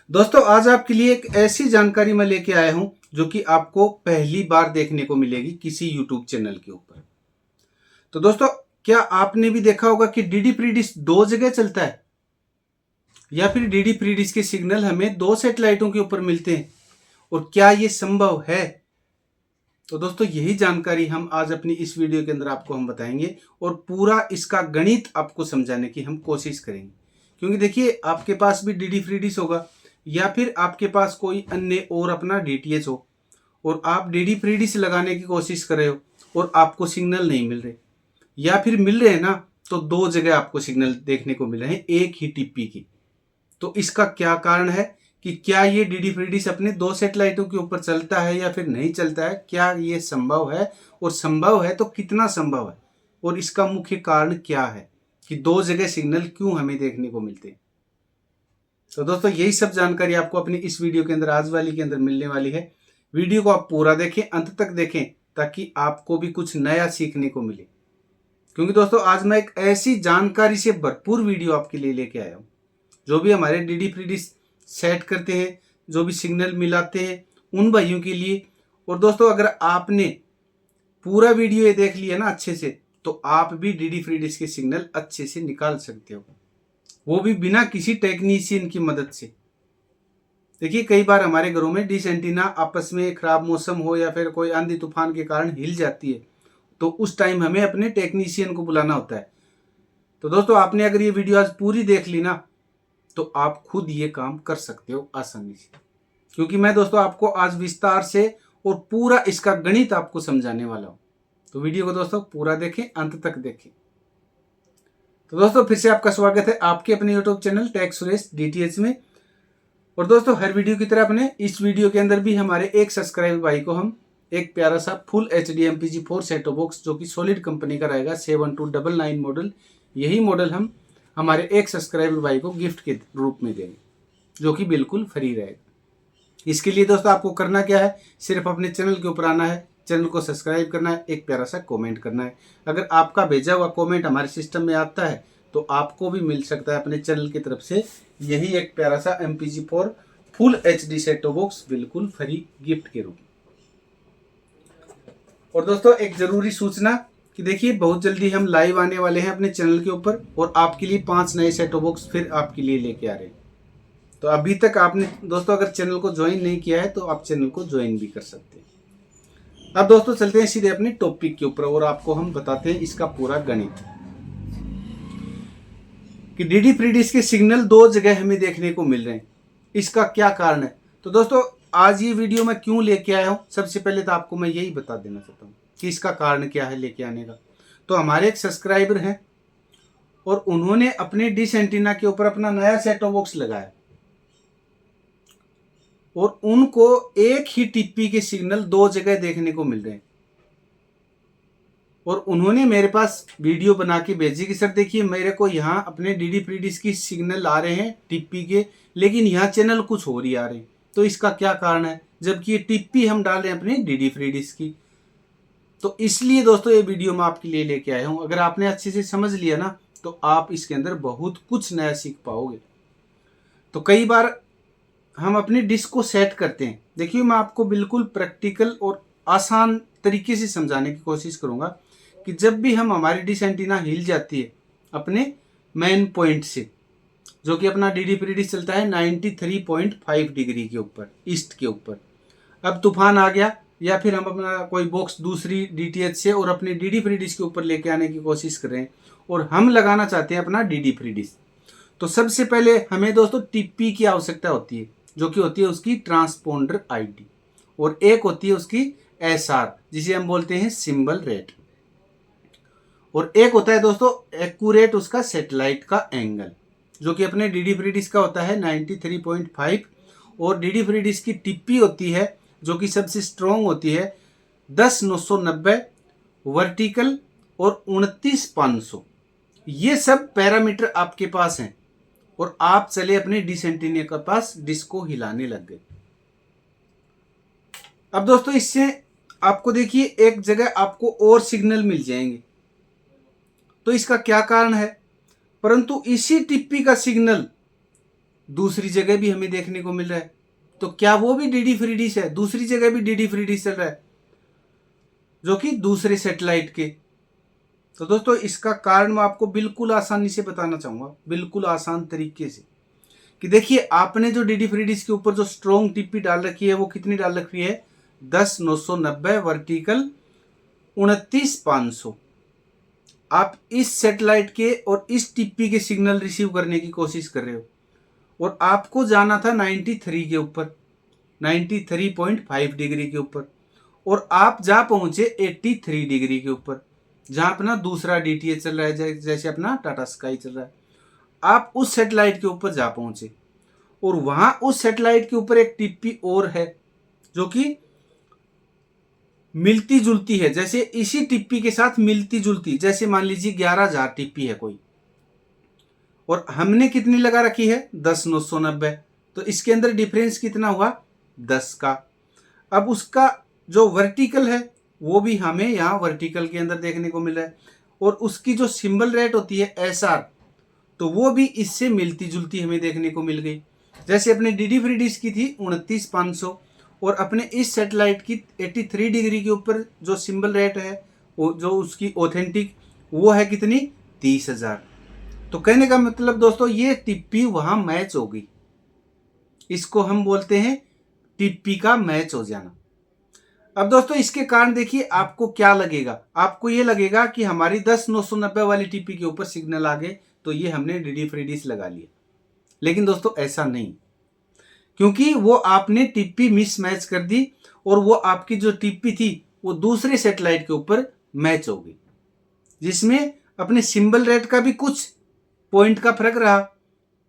दोस्तों आज आपके लिए एक ऐसी जानकारी मैं लेके आया हूं जो कि आपको पहली बार देखने को मिलेगी किसी यूट्यूब चैनल के ऊपर। तो दोस्तों क्या आपने भी देखा होगा कि डीडी फ्री डिश दो जगह चलता है या फिर डीडी फ्री डिश के सिग्नल हमें दो सैटेलाइटों के ऊपर मिलते हैं और क्या ये संभव है। तो दोस्तों यही जानकारी हम आज अपनी इस वीडियो के अंदर आपको हम बताएंगे और पूरा इसका गणित आपको समझाने की हम कोशिश करेंगे। क्योंकि देखिए आपके पास भी डीडी फ्री डिश होगा या फिर आपके पास कोई अन्य और अपना डीटीएच हो और आप डीडी फ्री डिश लगाने की कोशिश कर रहे हो और आपको सिग्नल नहीं मिल रहे या फिर मिल रहे हैं ना तो दो जगह आपको सिग्नल देखने को मिल रहे हैं एक ही टिप्पी की। तो इसका क्या कारण है कि क्या ये डीडी फ्री डिश अपने दो सैटेलाइटों के ऊपर चलता है या फिर नहीं चलता है, क्या ये संभव है और संभव है तो कितना संभव है और इसका मुख्य कारण क्या है कि दो जगह सिग्नल क्यों हमें देखने को मिलते हैं। तो दोस्तों यही सब जानकारी आपको अपनी इस वीडियो के अंदर आज वाली के अंदर मिलने वाली है। वीडियो को आप पूरा देखें, अंत तक देखें ताकि आपको भी कुछ नया सीखने को मिले। क्योंकि दोस्तों आज मैं एक ऐसी जानकारी से भरपूर वीडियो आपके लिए लेके आया हूँ जो भी हमारे डीडी फ्री डिश सेट करते हैं, जो भी सिग्नल मिलाते हैं उन भाइयों के लिए। और दोस्तों अगर आपने पूरा वीडियो ये देख लिया ना अच्छे से तो आप भी डीडी फ्री डिश के सिग्नल अच्छे से निकाल सकते हो, वो भी बिना किसी टेक्नीशियन की मदद से। देखिए कई बार हमारे घरों में डिश एंटीना आपस में खराब मौसम हो या फिर कोई आंधी तूफान के कारण हिल जाती है तो उस टाइम हमें अपने टेक्नीशियन को बुलाना होता है। तो दोस्तों आपने अगर ये वीडियो आज पूरी देख ली ना तो आप खुद ये काम कर सकते हो आसानी से। क्योंकि मैं दोस्तों आपको आज विस्तार से और पूरा इसका गणित आपको समझाने वाला हूं। तो वीडियो को दोस्तों पूरा देखें, अंत तक देखें। तो दोस्तों फिर से आपका स्वागत है आपके अपने YouTube channel tech Suresh DTH में। और दोस्तों हर वीडियो की तरह अपने इस वीडियो के अंदर भी हमारे एक सब्सक्राइबर भाई को हम एक प्यारा सा फुल HD MPG4 सेटो बॉक्स जो कि सॉलिड कंपनी का रहेगा 7299 मॉडल, यही मॉडल हम हमारे एक सब्सक्राइबर भाई को गिफ्ट के रूप में देंगे जो कि बिल्कुल फ्री रहेगा। इसके लिए दोस्तों आपको करना क्या है, सिर्फ अपने चैनल के ऊपर आना है, चैनल को सब्सक्राइब करना है, एक प्यारा सा कमेंट करना है। अगर आपका भेजा हुआ कमेंट हमारे सिस्टम में आता है तो आपको भी मिल सकता है अपने चैनल की तरफ से यही एक प्यारा सा MPG4 फुल HD सेटो बॉक्स बिल्कुल फ्री गिफ्ट के रूप में। और दोस्तों एक जरूरी सूचना कि देखिए बहुत जल्दी हम लाइव आने वाले हैं अपने चैनल के ऊपर और आपके लिए 5 नए सेटो बॉक्स फिर आपके लिए लेके आ रहे हैं। तो अभी तक आपने दोस्तों अगर चैनल को ज्वाइन नहीं किया है तो आप चैनल को ज्वाइन भी कर सकते हैं। अब दोस्तों चलते हैं सीधे अपने टॉपिक के ऊपर और आपको हम बताते हैं इसका पूरा गणित कि डीडी फ्री डिश के सिग्नल दो जगह हमें देखने को मिल रहे हैं, इसका क्या कारण है। तो दोस्तों आज ये वीडियो मैं क्यों लेके आया हूं, सबसे पहले तो आपको मैं यही बता देना चाहता हूं कि इसका कारण क्या है लेके आने का। तो हमारे एक सब्सक्राइबर हैं और उन्होंने अपने डिश एंटीना के ऊपर अपना नया सेटो बॉक्स लगाया और उनको एक ही टिप्पी के सिग्नल दो जगह देखने को मिल रहे हैं। और उन्होंने मेरे पास वीडियो बना के भेजी कि सर देखिए मेरे को यहाँ अपने डीडी फ्री डिश की सिग्नल आ रहे हैं टिप्पी के, लेकिन यहाँ चैनल कुछ और ही आ रहे हैं। तो इसका क्या कारण है जबकि ये टिप्पी हम डाल रहे हैं अपने डीडी फ्री डिश की। तो इसलिए दोस्तों ये वीडियो मैं आपके लिए लेके आया हूँ। अगर आपने अच्छे से समझ लिया ना तो आप इसके अंदर बहुत कुछ नया सीख पाओगे। तो कई बार हम अपनी डिश को सेट करते हैं, देखिए मैं आपको बिल्कुल प्रैक्टिकल और आसान तरीके से समझाने की कोशिश करूंगा कि जब भी हम हमारी डिश एंटीना हिल जाती है अपने मेन पॉइंट से, जो कि अपना डीडी फ्री डिश चलता है 93.5 डिग्री के ऊपर ईस्ट के ऊपर। अब तूफान आ गया या फिर हम अपना कोई बॉक्स दूसरी डीटीएच से और अपने डीडी फ्री डिश के ऊपर लेके आने की कोशिश कर रहे हैं और हम लगाना चाहते हैं अपना डीडी फ्री डिश। तो सबसे पहले हमें दोस्तों टिप्पी की आवश्यकता होती है जो कि होती है उसकी ट्रांसपोंडर ID और एक होती है उसकी SR जिसे हम बोलते हैं सिंबल रेट, और एक होता है दोस्तों एक्यूरेट उसका सैटेलाइट का एंगल जो कि अपने डीडी फ्री डिश का होता है 93.5 और डीडी फ्री डिश की टिप्पी होती है जो कि सबसे स्ट्रॉन्ग होती है 10,990 वर्टिकल और 29,500। ये सब पैरामीटर आपके पास हैं और आप चले अपने डिश एंटीना के पास डिश को हिलाने लग गए। अब दोस्तों इससे आपको देखिए एक जगह आपको और सिग्नल मिल जाएंगे। तो इसका क्या कारण है, परंतु इसी टिप्पी का सिग्नल दूसरी जगह भी हमें देखने को मिल रहा है। तो क्या वो भी डीडी फ्री डिश है? दूसरी जगह भी डीडी फ्री डिश चल रहा है, जो कि दूसरे सैटेलाइट के। तो दोस्तों इसका कारण मैं आपको बिल्कुल आसानी से बताना चाहूंगा, बिल्कुल आसान तरीके से, कि देखिए आपने जो डीडी फ्री डिश के ऊपर जो स्ट्रॉन्ग टिप्पी डाल रखी है वो कितनी डाल रखी है? 10,990 वर्टिकल 29,500। आप इस सैटेलाइट के और इस टिप्पी के सिग्नल रिसीव करने की कोशिश कर रहे हो, और आपको जाना था 93 के ऊपर, 93.5 डिग्री के ऊपर, और आप जा पहुंचे 83 डिग्री के ऊपर, जहां अपना दूसरा डीटीएच चल रहा है, जैसे अपना टाटा स्काई चल रहा है। आप उस सैटेलाइट के ऊपर जा पहुंचे, और वहां उस सैटेलाइट के ऊपर एक टिप्पी और है जो कि मिलती जुलती है, जैसे इसी टिप्पी के साथ मिलती जुलती, जैसे मान लीजिए 11,000 टिप्पी है कोई, और हमने कितनी लगा रखी है? 10,990। तो इसके अंदर डिफरेंस कितना हुआ? 10 का। अब उसका जो वर्टिकल है वो भी हमें यहाँ वर्टिकल के अंदर देखने को मिल रहा है, और उसकी जो सिंबल रेट होती है SR, तो वो भी इससे मिलती जुलती हमें देखने को मिल गई। जैसे अपने डीडी फ्री डिश की थी 29,500, और अपने इस सैटेलाइट की 83 डिग्री के ऊपर जो सिंबल रेट है, वो जो उसकी ऑथेंटिक, वो है कितनी? 30,000। तो कहने का मतलब दोस्तों ये टिप्पी वहां मैच हो गई। इसको हम बोलते हैं टिप्पी का मैच हो जाना। अब दोस्तों इसके कारण देखिए आपको क्या लगेगा? आपको ये लगेगा कि हमारी 10,990 वाली टिप्पी के ऊपर सिग्नल आ गए, तो ये हमने डीडी फ्री डिश लगा लिया। लेकिन दोस्तों ऐसा नहीं, क्योंकि वो आपने टिप्पी मिसमैच कर दी, और वो आपकी जो टिप्पी थी वो दूसरे सैटेलाइट के ऊपर मैच हो गई, जिसमें अपने सिंबल रेट का भी कुछ पॉइंट का फर्क रहा,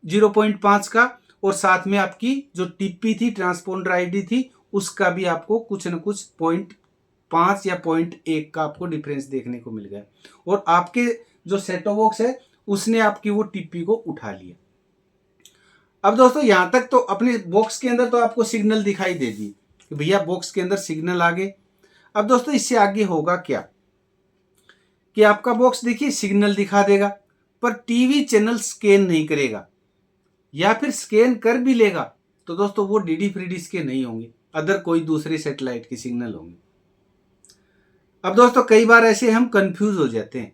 0.5 का, और साथ में आपकी जो टिप्पी थी, ट्रांसपोंडर आईडी थी, उसका भी आपको कुछ न कुछ 0.5 या 0.1 का आपको डिफरेंस देखने को मिल गया, और आपके जो सेटो बॉक्स है उसने आपकी वो टिप्पी को उठा लिया। अब दोस्तों यहां तक तो अपने बॉक्स के अंदर तो आपको सिग्नल दिखाई दे दी कि भैया बॉक्स के अंदर सिग्नल आ गए। अब दोस्तों इससे आगे होगा क्या, कि आपका बॉक्स देखिए सिग्नल दिखा देगा, पर टीवी चैनल स्कैन नहीं करेगा, या फिर स्कैन कर भी लेगा तो दोस्तों वो डीडी फ्री डिश के नहीं होंगे, अदर कोई दूसरे सैटेलाइट के सिग्नल होंगे। अब दोस्तों कई बार ऐसे हम कंफ्यूज हो जाते हैं।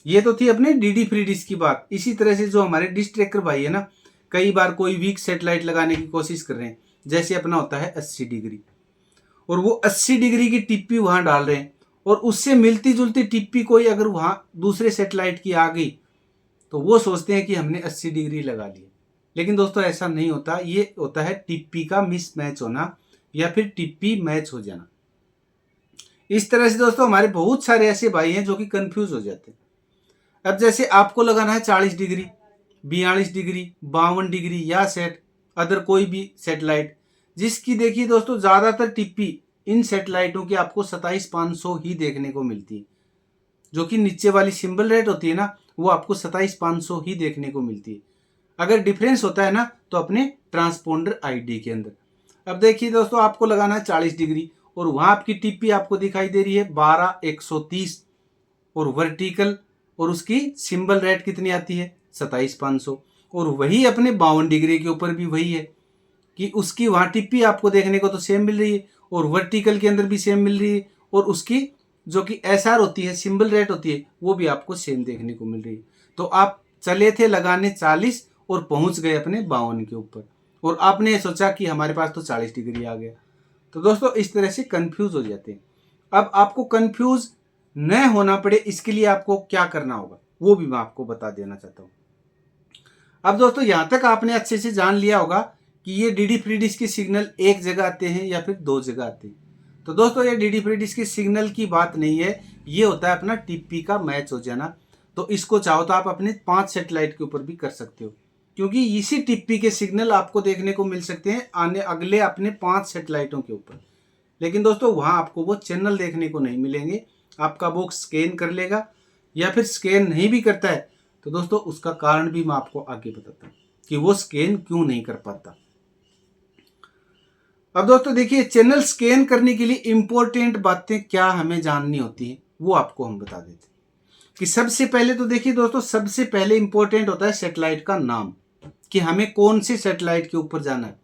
ये तो थी अपने डीडी फ्री डिश की बात। इसी तरह से जो हमारे डिश ट्रैकर भाई है ना, कई बार कोई वीक सैटेलाइट लगाने की कोशिश कर रहे हैं, जैसे अपना होता है 80 डिग्री, और वो 80 डिग्री की टिप्पी वहां डाल रहे हैं, और उससे मिलती जुलती टिप्पी कोई अगर वहां दूसरे सैटेलाइट की आ गई तो वो सोचते हैं कि हमने 80 डिग्री लगा लिया। लेकिन दोस्तों ऐसा नहीं होता, ये होता है टिप्पी का मिसमैच होना, या फिर टिप्पी मैच हो जाना। इस तरह से दोस्तों हमारे बहुत सारे ऐसे भाई हैं जो कि कंफ्यूज हो जाते हैं। अब जैसे आपको लगाना है 40 डिग्री, 42 डिग्री, 52 डिग्री, या सेट अदर कोई भी सैटेलाइट, जिसकी देखिए दोस्तों ज़्यादातर टिप्पी इन सैटेलाइटों की आपको 27,500 ही देखने को मिलती है, जो कि नीचे वाली सिंबल रेट होती है ना, वो आपको 27,500 ही देखने को मिलती है। अगर डिफरेंस होता है ना तो अपने ट्रांसपोंडर आईडी के अंदर। अब देखिए दोस्तों आपको लगाना है 40 डिग्री, और वहां आपकी टिप्पी आपको दिखाई दे रही है 12,130, और वर्टिकल, और उसकी सिंबल रेट कितनी आती है? 27,500। और वही अपने 52 डिग्री के ऊपर भी वही है, कि उसकी वहां टिप्पी आपको देखने को तो सेम मिल रही है, और वर्टिकल के अंदर भी सेम मिल रही है, और उसकी जो कि SR होती है, सिंबल रेट होती है, वो भी आपको सेम देखने को मिल रही है। तो आप चले थे लगाने 40 और पहुंच गए अपने 52 के ऊपर, और आपने सोचा कि हमारे पास तो 40 डिग्री आ गया। तो दोस्तों इस तरह से कंफ्यूज हो जाते हैं। अब आपको कंफ्यूज न होना पड़े इसके लिए आपको क्या करना होगा वो भी मैं आपको बता देना चाहता हूँ। अब दोस्तों यहां तक आपने अच्छे से जान लिया होगा कि ये डीडी फ्री डिश के सिग्नल एक जगह आते हैं या फिर दो जगह आते हैं। तो दोस्तों ये डीडी फ्री डिश के सिग्नल की बात नहीं है, ये होता है अपना टिप्पी का मैच हो जाना। तो इसको चाहो तो आप अपने 5 सैटेलाइट के ऊपर भी कर सकते हो, क्योंकि इसी टिप्पी के सिग्नल आपको देखने को मिल सकते हैं आने अगले अपने 5 सैटेलाइटों के ऊपर। लेकिन दोस्तों वहां आपको वो चैनल देखने को नहीं मिलेंगे। आपका बॉक्स स्कैन कर लेगा, या फिर स्कैन नहीं भी करता है तो दोस्तों उसका कारण भी मैं आपको आगे बताता हूँ कि वो स्कैन क्यों नहीं कर पाता। अब दोस्तों देखिए चैनल स्कैन करने के लिए इंपॉर्टेंट बातें क्या हमें जाननी होती है वो आपको हम बता देते हैं। कि सबसे पहले तो देखिए दोस्तों, सबसे पहले इंपॉर्टेंट होता है सैटेलाइट का नाम। कि हमें कौन से सैटेलाइट के ऊपर जाना है।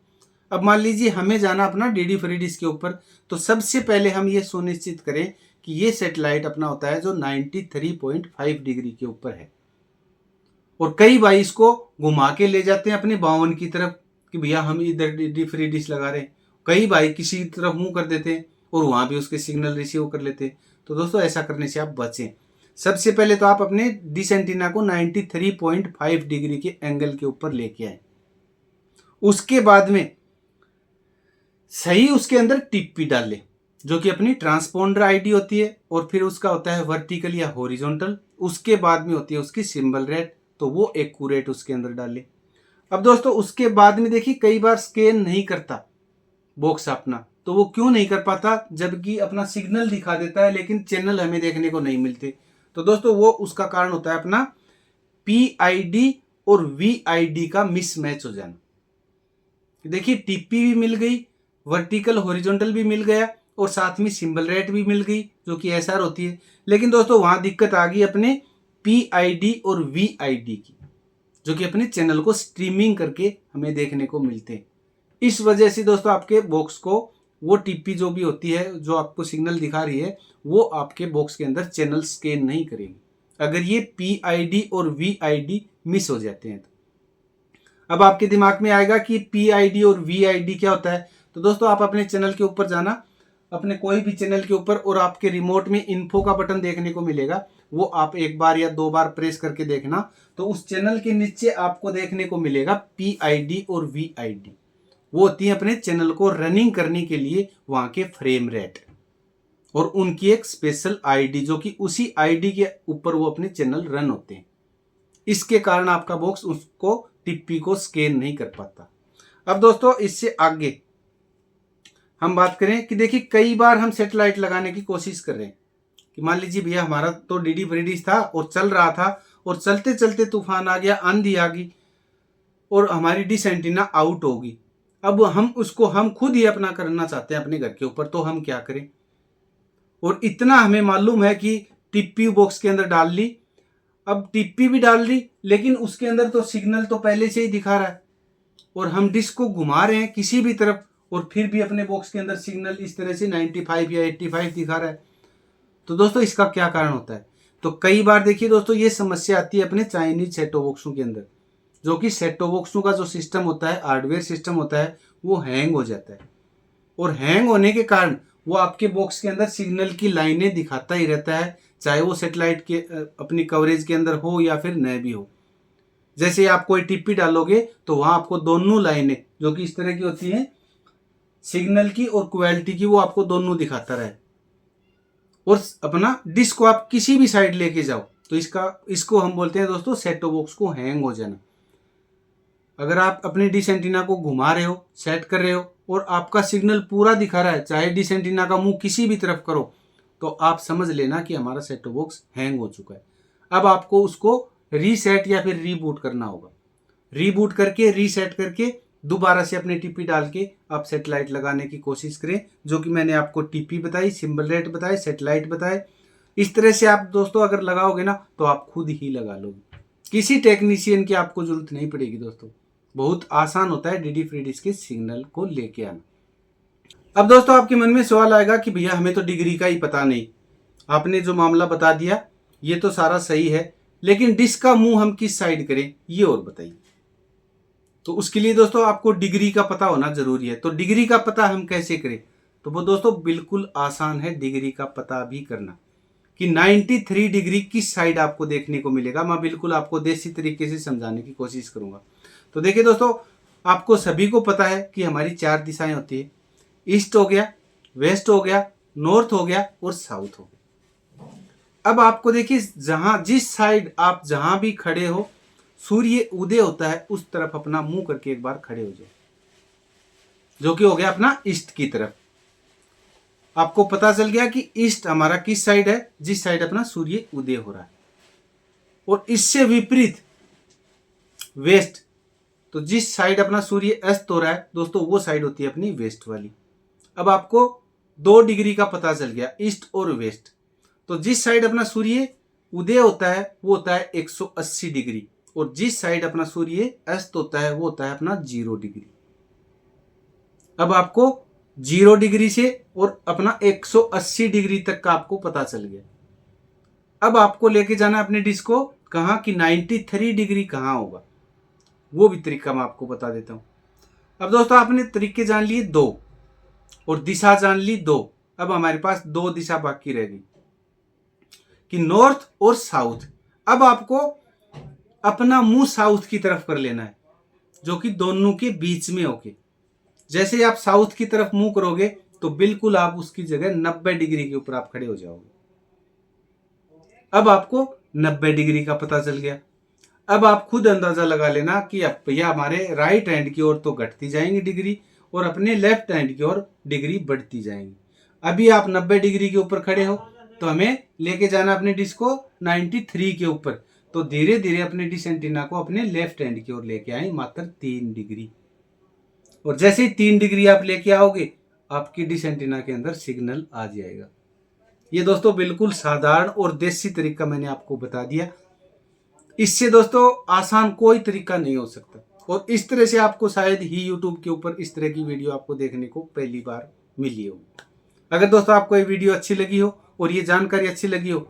अब मान लीजिए हमें जाना अपना डीडी फ्री डिश के ऊपर, तो सबसे पहले हम ये सुनिश्चित करें कि ये सैटेलाइट अपना होता है जो 93.5 डिग्री के ऊपर है। और कई भाई इसको घुमा के ले जाते हैं अपने 52 की तरफ कि भैया हम इधर डीडी फ्री डिश लगा रहे हैं। कई भाई किसी तरफ मुंह कर देते हैं और वहां भी उसके सिग्नल रिसीव कर लेते हैं। तो दोस्तों ऐसा करने से आप बचें। सबसे पहले तो आप अपने डिश एंटीना को 93.5 डिग्री के एंगल के ऊपर लेके आए। उसके बाद में सही उसके अंदर टिप्पी डालें जो कि अपनी ट्रांसपोंडर आईडी होती है, और फिर उसका होता है वर्टिकल या हॉरिजॉन्टल। उसके बाद में होती है उसकी सिंबल रेट, तो वो एक्यूरेट उसके अंदर डालें। अब दोस्तों उसके बाद में देखिए कई बार स्कैन नहीं करता बॉक्स अपना, तो वो क्यों नहीं कर पाता, जबकि अपना सिग्नल दिखा देता है लेकिन चैनल हमें देखने को नहीं मिलते। तो दोस्तों वो उसका कारण होता है अपना PID और VID का मिसमैच हो जाना। देखिए टिप्पी भी मिल गई, वर्टिकल हॉरिजॉन्टल भी मिल गया, और साथ में सिंबल रेट भी मिल गई जो कि SR होती है। लेकिन दोस्तों वहां दिक्कत आ गई अपने PID और VID की, जो कि अपने चैनल को स्ट्रीमिंग करके हमें देखने को मिलते हैं। इस वजह से दोस्तों आपके बॉक्स को वो टिप्पी जो भी होती है जो आपको सिग्नल दिखा रही है, वो आपके बॉक्स के अंदर चैनल स्कैन नहीं करेगी अगर ये PID और VID मिस हो जाते हैं। तो अब आपके दिमाग में आएगा कि PID और VID क्या होता है। तो दोस्तों आप अपने चैनल के ऊपर जाना, अपने कोई भी चैनल के ऊपर, और आपके रिमोट में इन्फो का बटन देखने को मिलेगा, वो आप एक बार या 2 बार प्रेस करके देखना। तो उस चैनल के नीचे आपको देखने को मिलेगा PID और VID, वो होती है अपने चैनल को रनिंग करने के लिए वहां के फ्रेम रेट, और उनकी एक स्पेशल आईडी जो कि उसी आईडी के ऊपर वो अपने चैनल रन होते हैं। इसके कारण आपका बॉक्स उसको टिप्पी को स्कैन नहीं कर पाता। अब दोस्तों इससे आगे हम बात करें कि देखिए कई बार हम सैटेलाइट लगाने की कोशिश कर रहे हैं कि मान लीजिए भैया हमारा तो डीडी फ्री डिश था और चल रहा था, और चलते चलते तूफान आ गया, आंधी आ गई, और हमारी डिश एंटीना आउट होगी। अब हम उसको हम खुद ही अपना करना चाहते हैं अपने घर के ऊपर, तो हम क्या करें। और इतना हमें मालूम है कि टिप्पी बॉक्स के अंदर डाल ली, अब टिप्पी भी डाल ली, लेकिन उसके अंदर तो सिग्नल तो पहले से ही दिखा रहा है, और हम डिश को घुमा रहे हैं किसी भी तरफ, और फिर भी अपने बॉक्स के अंदर सिग्नल इस तरह से 95 या 85 दिखा रहा है। तो दोस्तों इसका क्या कारण होता है। तो कई बार देखिए दोस्तों ये समस्या आती है अपने चाइनीज सेटो बॉक्सों के अंदर, जो कि सेटो बॉक्सों का जो सिस्टम होता है, हार्डवेयर सिस्टम होता है, वो हैंग हो जाता है, और हैंग होने के कारण वो आपके बॉक्स के अंदर सिग्नल की लाइनें दिखाता ही रहता है, चाहे वो सेटेलाइट के अपनी कवरेज के अंदर हो या फिर न भी हो। जैसे आप कोई टिप्पी डालोगे तो वहां आपको दोनों लाइनें जो कि इस तरह की होती हैं, सिग्नल की और क्वालिटी की, वो आपको दोनों दिखाता रहे। और अपना डिश को आप किसी भी साइड लेके जाओ तो इसको हम बोलते हैं दोस्तों सेटो बॉक्स को हैंग हो जाना। अगर आप अपनी डिश एंटीना को घुमा रहे हो, सेट कर रहे हो, और आपका सिग्नल पूरा दिखा रहा है, चाहे डिश एंटीना का मुंह किसी भी तरफ करो, तो आप समझ लेना कि हमारा सेटो बॉक्स हैंग हो चुका है। अब आपको उसको रीसेट या फिर रीबूट करना होगा। रीबूट करके रीसेट करके दोबारा से अपनी टिप्पी डाल के आप सेटेलाइट लगाने की कोशिश करें, जो कि मैंने आपको टिप्पी बताई, सिंबल रेट बताए, सेटेलाइट बताए। इस तरह से आप दोस्तों अगर लगाओगे ना तो आप खुद ही लगा लोगे, किसी टेक्नीशियन की आपको जरूरत नहीं पड़ेगी। दोस्तों बहुत आसान होता है डीडी फ्री डिश के सिग्नल को लेके आना। अब दोस्तों आपके मन में सवाल आएगा कि भैया हमें तो डिग्री का ही पता नहीं, आपने जो मामला बता दिया ये तो सारा सही है, लेकिन डिश का मुंह हम किस साइड करें ये और बताइए। तो उसके लिए दोस्तों आपको डिग्री का पता होना जरूरी है। तो डिग्री का पता हम कैसे करें, तो वो दोस्तों बिल्कुल आसान है डिग्री का पता भी करना, कि 93 डिग्री किस साइड आपको देखने को मिलेगा। मैं बिल्कुल आपको देसी तरीके से समझाने की कोशिश करूंगा। तो देखिए दोस्तों आपको सभी को पता है कि हमारी 4 दिशाएं होती है, ईस्ट हो गया, वेस्ट हो गया, नॉर्थ हो गया और साउथ हो गया। अब आपको देखिए जिस साइड आप जहां भी खड़े हो, सूर्य उदय होता है उस तरफ अपना मुंह करके एक बार खड़े हो जाए, जो कि हो गया अपना ईस्ट की तरफ। आपको पता चल गया कि ईस्ट हमारा किस साइड है, जिस साइड अपना सूर्य उदय हो रहा है। और इससे विपरीत वेस्ट, तो जिस साइड अपना सूर्य अस्त हो रहा है दोस्तों, वो साइड होती है अपनी वेस्ट वाली। अब आपको 2 डिग्री का पता चल गया, ईस्ट और वेस्ट। तो जिस साइड अपना सूर्य उदय होता है वो होता है 180 डिग्री, और जिस साइड अपना सूर्य अस्त होता है वो होता है अपना 0 डिग्री। अब आपको 0 डिग्री से और अपना 180 डिग्री तक का आपको पता चल गया। अब आपको लेके जाना अपने डिश को कहाँ कि 93 डिग्री कहाँ होगा, वो भी तरीका मैं आपको बता देता हूं। अब दोस्तों आपने तरीके जान लिए 2 और दिशा जान ली 2। अब हमारे पास 2 दिशा बाकी रह गई कि नॉर्थ और साउथ। अब आपको अपना मुंह साउथ की तरफ कर लेना है, जो कि दोनों के बीच में होके। जैसे ही आप साउथ की तरफ मुंह करोगे तो बिल्कुल आप उसकी जगह 90 डिग्री के ऊपर आप खड़े हो जाओगे। अब आपको 90 डिग्री का पता चल गया। अब आप खुद अंदाजा लगा लेना कि अब भैया हमारे राइट हैंड की ओर तो घटती जाएंगी डिग्री और अपने लेफ्ट हैंड की ओर डिग्री बढ़ती जाएंगी। अभी आप 90 डिग्री के ऊपर खड़े हो तो हमें लेके जाना अपने डिश को 93 के ऊपर। तो धीरे धीरे अपने डिश एंटीना को अपने लेफ्ट हैंड की ओर लेके आए मात्र 3 डिग्री। और जैसे ही 3 डिग्री आप लेके आओगे आपकी डिश एंटीना के अंदर सिग्नल आ जाएगा। ये दोस्तों बिल्कुल साधारण और देसी तरीका मैंने आपको बता दिया। इससे दोस्तों आसान कोई तरीका नहीं हो सकता और इस तरह से आपको शायद ही YouTube के ऊपर इस तरह की वीडियो आपको देखने को पहली बार मिली होगी। अगर दोस्तों आपको ये वीडियो अच्छी लगी हो और ये जानकारी अच्छी लगी हो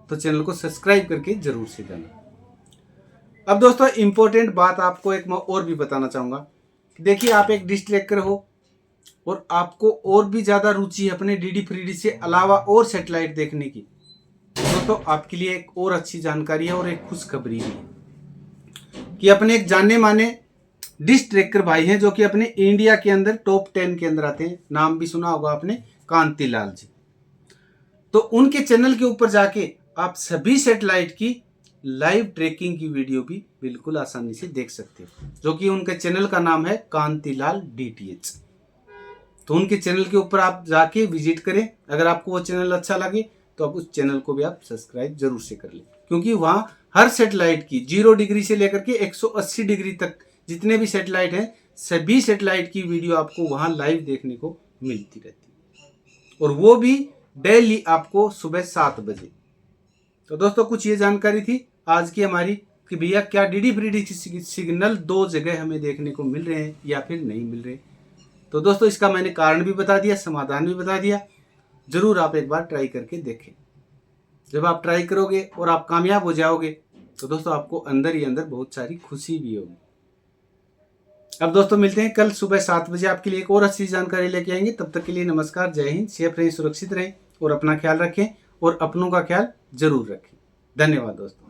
तो चैनल को सब्सक्राइब करके जरूर से जाना। अब दोस्तों इंपॉर्टेंट बात आपको एक मैं और भी बताना चाहूँगा। देखिए आप एक डिश ट्रैकर हो और आपको और भी ज़्यादा रुचि है अपने डीडी फ्री डिश से अलावा और सैटेलाइट देखने की, तो आपके लिए एक और अच्छी जानकारी है और एक खुशखबरी भी है कि अपने एक जाने माने डिश ट्रैकर भाई हैं जो कि अपने इंडिया के अंदर टॉप 10 के अंदर आते हैं। नाम भी सुना होगा आपने, कांतिलाल जी। तो उनके चैनल के ऊपर जाके आप सभी सैटेलाइट की लाइव ट्रैकिंग की वीडियो भी बिल्कुल आसानी से देख सकते हो, जो कि उनके चैनल का नाम है कांतिलाल DTH। तो उनके चैनल के ऊपर आप जाके विजिट करें। अगर आपको वो चैनल अच्छा लगे तो आप उस चैनल को भी आप सब्सक्राइब जरूर से कर लें, क्योंकि वहाँ हर सैटेलाइट की 0 डिग्री से लेकर के 180 डिग्री तक जितने भी सैटेलाइट हैं सभी सैटेलाइट की वीडियो आपको वहाँ लाइव देखने को मिलती रहती है, और वो भी डेली आपको सुबह 7 बजे। तो दोस्तों कुछ ये जानकारी थी आज की हमारी कि भैया क्या डीडी फ्री डिश सिग्नल 2 जगह हमें देखने को मिल रहे हैं या फिर नहीं मिल रहे। तो दोस्तों इसका मैंने कारण भी बता दिया, समाधान भी बता दिया। जरूर आप एक बार ट्राई करके देखें। जब आप ट्राई करोगे और आप कामयाब हो जाओगे तो दोस्तों आपको अंदर ही अंदर बहुत सारी खुशी भी होगी। अब दोस्तों मिलते हैं कल सुबह 7 बजे, आपके लिए एक और अच्छी जानकारी लेके आएंगे। तब तक के लिए नमस्कार, जय हिंद, सेफ रहें, सुरक्षित रहें और अपना ख्याल रखें और अपनों का ख्याल जरूर रखें। धन्यवाद दोस्तों।